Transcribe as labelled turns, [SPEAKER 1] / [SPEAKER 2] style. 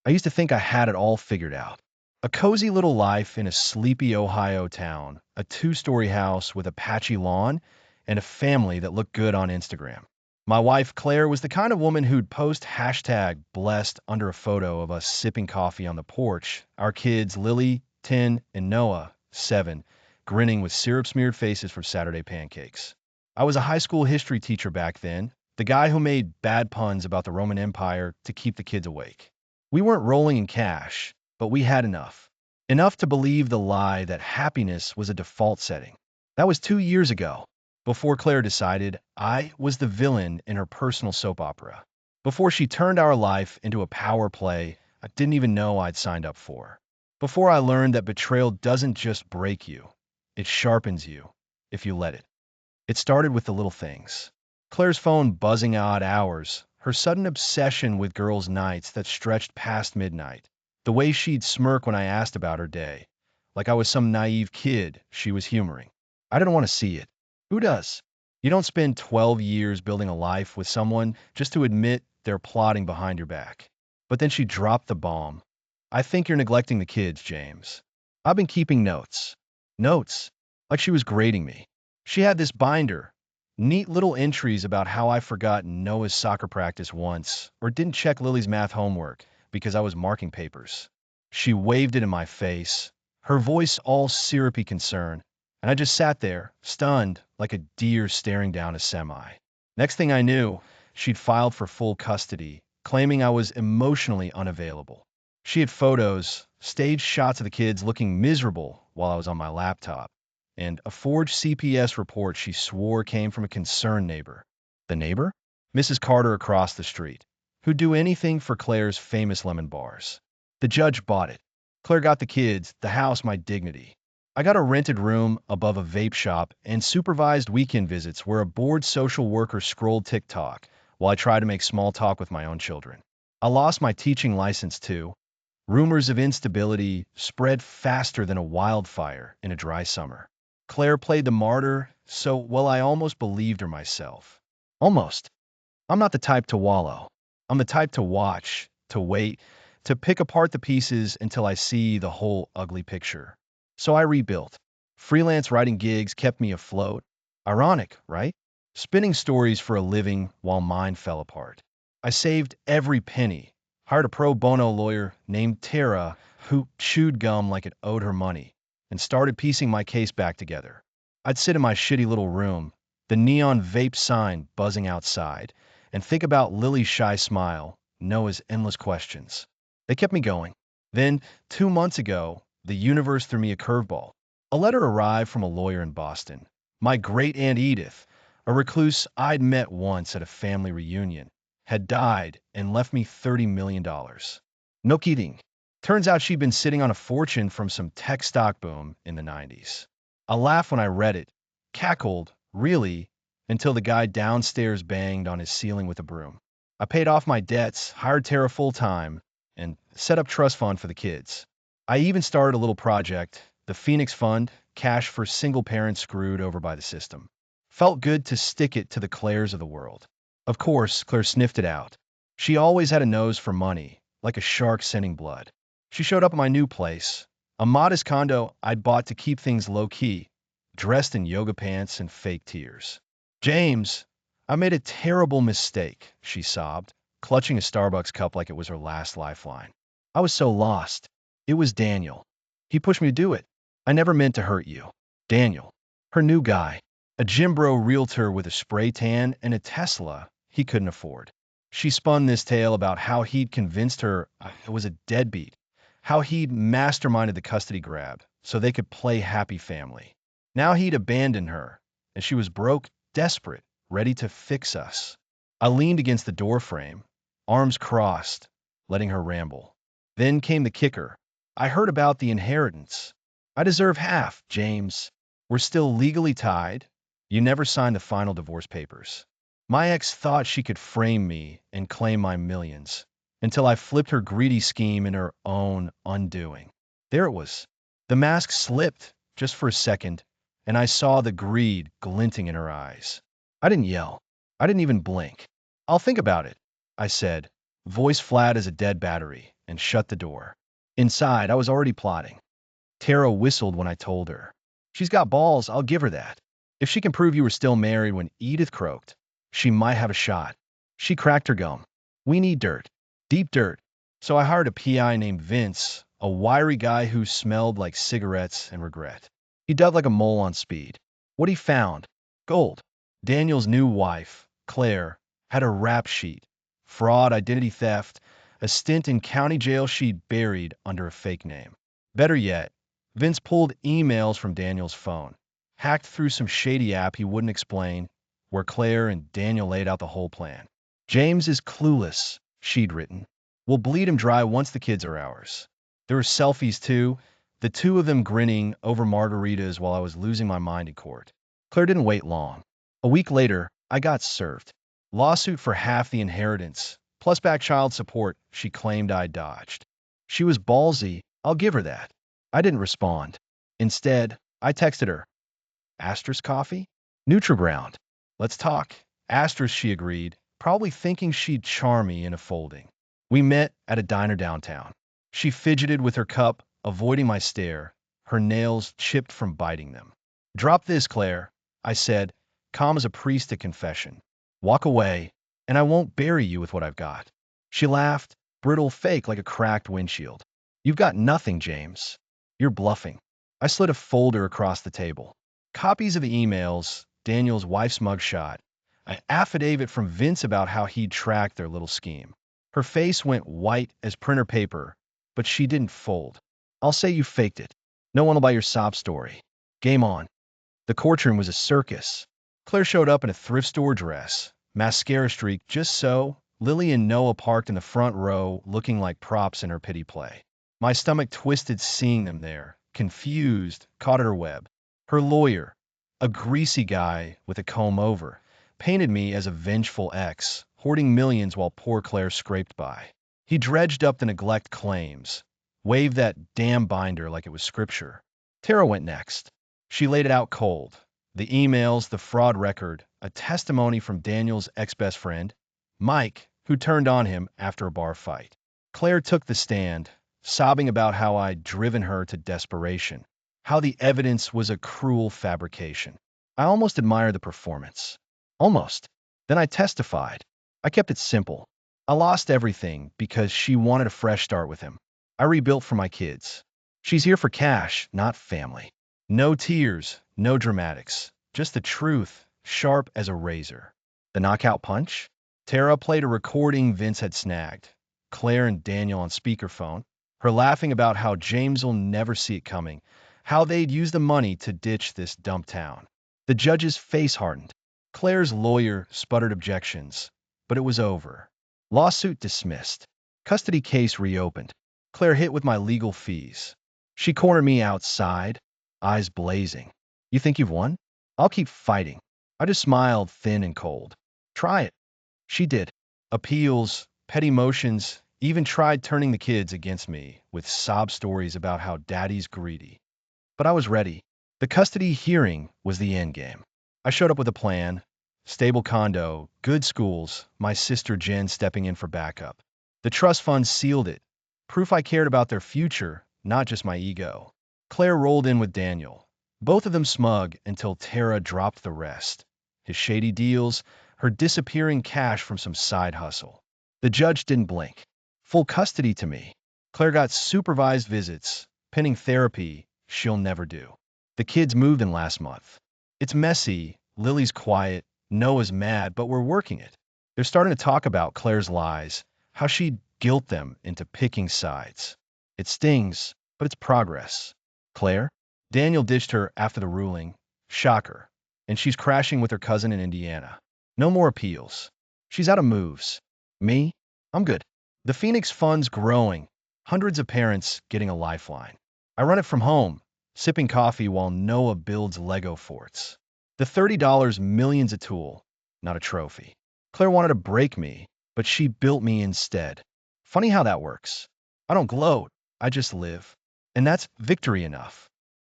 [SPEAKER 1] I used to think I had it all figured out. A cozy little life in a sleepy Ohio town, a two-story house with a patchy lawn, and a family that looked good on Instagram. My wife, Claire, was the kind of woman who'd post hashtag blessed under a photo of us sipping coffee on the porch, our kids, Lily, 10, and Noah, 7, grinning with syrup-smeared faces from Saturday pancakes. I was a high school history teacher back then, the guy who made bad puns about the Roman Empire to keep the kids awake. We weren't rolling in cash, but we had enough. Enough to believe the lie that happiness was a default setting. That was 2 years ago, before Claire decided I was the villain in her personal soap opera. Before she turned our life into a power play I didn't even know I'd signed up for. Before I learned that betrayal doesn't just break you, it sharpens you, if you let it. It started with the little things. Claire's phone buzzing odd hours, her sudden obsession with girls' nights that stretched past midnight, the way she'd smirk when I asked about her day, like I was some naive kid she was humoring. I didn't want to see it. Who does? You don't spend 12 years building a life with someone just to admit they're plotting behind your back. But then she dropped the bomb. I think you're neglecting the kids, James. I've been keeping notes. Notes? Like she was grading me. She had this binder, neat little entries about how I forgot Noah's soccer practice once, or didn't check Lily's math homework because I was marking papers. She waved it in my face, her voice all syrupy concern, and I just sat there, stunned, like a deer staring down a semi. Next thing I knew, she'd filed for full custody, claiming I was emotionally unavailable. She had photos, staged shots of the kids looking miserable while I was on my laptop, and a forged CPS report she swore came from a concerned neighbor. The neighbor? Mrs. Carter across the street, who'd do anything for Claire's famous lemon bars. The judge bought it. Claire got the kids, the house, my dignity. I got a rented room above a vape shop and supervised weekend visits where a bored social worker scrolled TikTok while I tried to make small talk with my own children. I lost my teaching license too. Rumors of instability spread faster than a wildfire in a dry summer. Claire played the martyr, so, well, I almost believed her myself. Almost. I'm not the type to wallow. I'm the type to watch, to wait, to pick apart the pieces until I see the whole ugly picture. So I rebuilt. Freelance writing gigs kept me afloat. Ironic, right? Spinning stories for a living while mine fell apart. I saved every penny, hired a pro bono lawyer named Tara who chewed gum like it owed her money, and started piecing my case back together. I'd sit in my shitty little room, the neon vape sign buzzing outside, and think about Lily's shy smile, Noah's endless questions. They kept me going. Then, 2 months ago, the universe threw me a curveball. A letter arrived from a lawyer in Boston. My great-aunt Edith, a recluse I'd met once at a family reunion, had died and left me $30 million. No kidding. Turns out she'd been sitting on a fortune from some tech stock boom in the 90s. I laughed when I read it, cackled, really, until the guy downstairs banged on his ceiling with a broom. I paid off my debts, hired Tara full-time, and set up trust fund for the kids. I even started a little project, the Phoenix Fund, cash for single parents screwed over by the system. Felt good to stick it to the Claires of the world. Of course, Claire sniffed it out. She always had a nose for money, like a shark scenting blood. She showed up at my new place, a modest condo I'd bought to keep things low-key, dressed in yoga pants and fake tears. James, I made a terrible mistake, she sobbed, clutching a Starbucks cup like it was her last lifeline. I was so lost. It was Daniel. He pushed me to do it. I never meant to hurt you. Daniel. Her new guy. A gym bro realtor with a spray tan and a Tesla he couldn't afford. She spun this tale about how he'd convinced her it was a deadbeat, how he'd masterminded the custody grab so they could play happy family. Now he'd abandoned her, and she was broke, desperate, ready to fix us. I leaned against the doorframe, arms crossed, letting her ramble. Then came the kicker. I heard about the inheritance. I deserve half, James. We're still legally tied. You never signed the final divorce papers. My ex thought she could frame me and claim my millions, until I flipped her greedy scheme in her own undoing. There it was. The mask slipped, just for a second, and I saw the greed glinting in her eyes. I didn't yell. I didn't even blink. I'll think about it, I said, voice flat as a dead battery, and shut the door. Inside, I was already plotting. Tara whistled when I told her. She's got balls, I'll give her that. If she can prove you were still married when Edith croaked, she might have a shot. She cracked her gum. We need dirt. Deep dirt. So I hired a PI named Vince, a wiry guy who smelled like cigarettes and regret. He dug like a mole on speed. What he found? Gold. Daniel's new wife, Claire, had a rap sheet. Fraud, identity theft, a stint in county jail she'd buried under a fake name. Better yet, Vince pulled emails from Daniel's phone, hacked through some shady app he wouldn't explain, where Claire and Daniel laid out the whole plan. James is clueless, she'd written. We'll bleed him dry once the kids are ours. There were selfies, too, the two of them grinning over margaritas while I was losing my mind in court. Claire didn't wait long. A week later, I got served. Lawsuit for half the inheritance, plus back child support she claimed I dodged. She was ballsy, I'll give her that. I didn't respond. Instead, I texted her. Asterisk coffee? Nutriground. Let's talk. Asterisk, she agreed, probably thinking she'd charm me in a folding. We met at a diner downtown. She fidgeted with her cup, avoiding my stare, her nails chipped from biting them. Drop this, Claire, I said, calm as a priest at confession. Walk away, and I won't bury you with what I've got. She laughed, brittle fake like a cracked windshield. You've got nothing, James. You're bluffing. I slid a folder across the table. Copies of the emails, Daniel's wife's mugshot, an affidavit from Vince about how he'd tracked their little scheme. Her face went white as printer paper, but she didn't fold. I'll say you faked it. No one will buy your sob story. Game on. The courtroom was a circus. Claire showed up in a thrift store dress, mascara streak just so, Lily and Noah parked in the front row looking like props in her pity play. My stomach twisted seeing them there, confused, caught at her web. Her lawyer, a greasy guy with a comb-over, painted me as a vengeful ex, hoarding millions while poor Claire scraped by. He dredged up the neglect claims, waved that damn binder like it was scripture. Tara went next. She laid it out cold. The emails, the fraud record, a testimony from Daniel's ex-best friend, Mike, who turned on him after a bar fight. Claire took the stand, sobbing about how I'd driven her to desperation, how the evidence was a cruel fabrication. I almost admired the performance. Almost. Then I testified. I kept it simple. I lost everything because she wanted a fresh start with him. I rebuilt for my kids. She's here for cash, not family. No tears, no dramatics, just the truth, sharp as a razor. The knockout punch? Tara played a recording Vince had snagged. Claire and Daniel on speakerphone, her laughing about how James will never see it coming, how they'd use the money to ditch this dump town. The judge's face hardened. Claire's lawyer sputtered objections, but it was over. Lawsuit dismissed. Custody case reopened. Claire hit with my legal fees. She cornered me outside, eyes blazing. You think you've won? I'll keep fighting. I just smiled, thin and cold. Try it. She did. Appeals, petty motions, even tried turning the kids against me with sob stories about how daddy's greedy. But I was ready. The custody hearing was the end game. I showed up with a plan. Stable condo, good schools, my sister Jen stepping in for backup. The trust fund sealed it. Proof I cared about their future, not just my ego. Claire rolled in with Daniel. Both of them smug until Tara dropped the rest. His shady deals, her disappearing cash from some side hustle. The judge didn't blink. Full custody to me. Claire got supervised visits, pending therapy she'll never do. The kids moved in last month. It's messy, Lily's quiet, Noah's mad, but we're working it. They're starting to talk about Claire's lies, how she'd guilt them into picking sides. It stings, but it's progress. Claire? Daniel ditched her after the ruling. Shocker. And she's crashing with her cousin in Indiana. No more appeals. She's out of moves. Me? I'm good. The Phoenix Fund's growing. Hundreds of parents getting a lifeline. I run it from home, sipping coffee while Noah builds Lego forts. The $30 millions a tool, not a trophy. Claire wanted to break me, but she built me instead. Funny how that works. I don't gloat, I just live. And that's victory enough.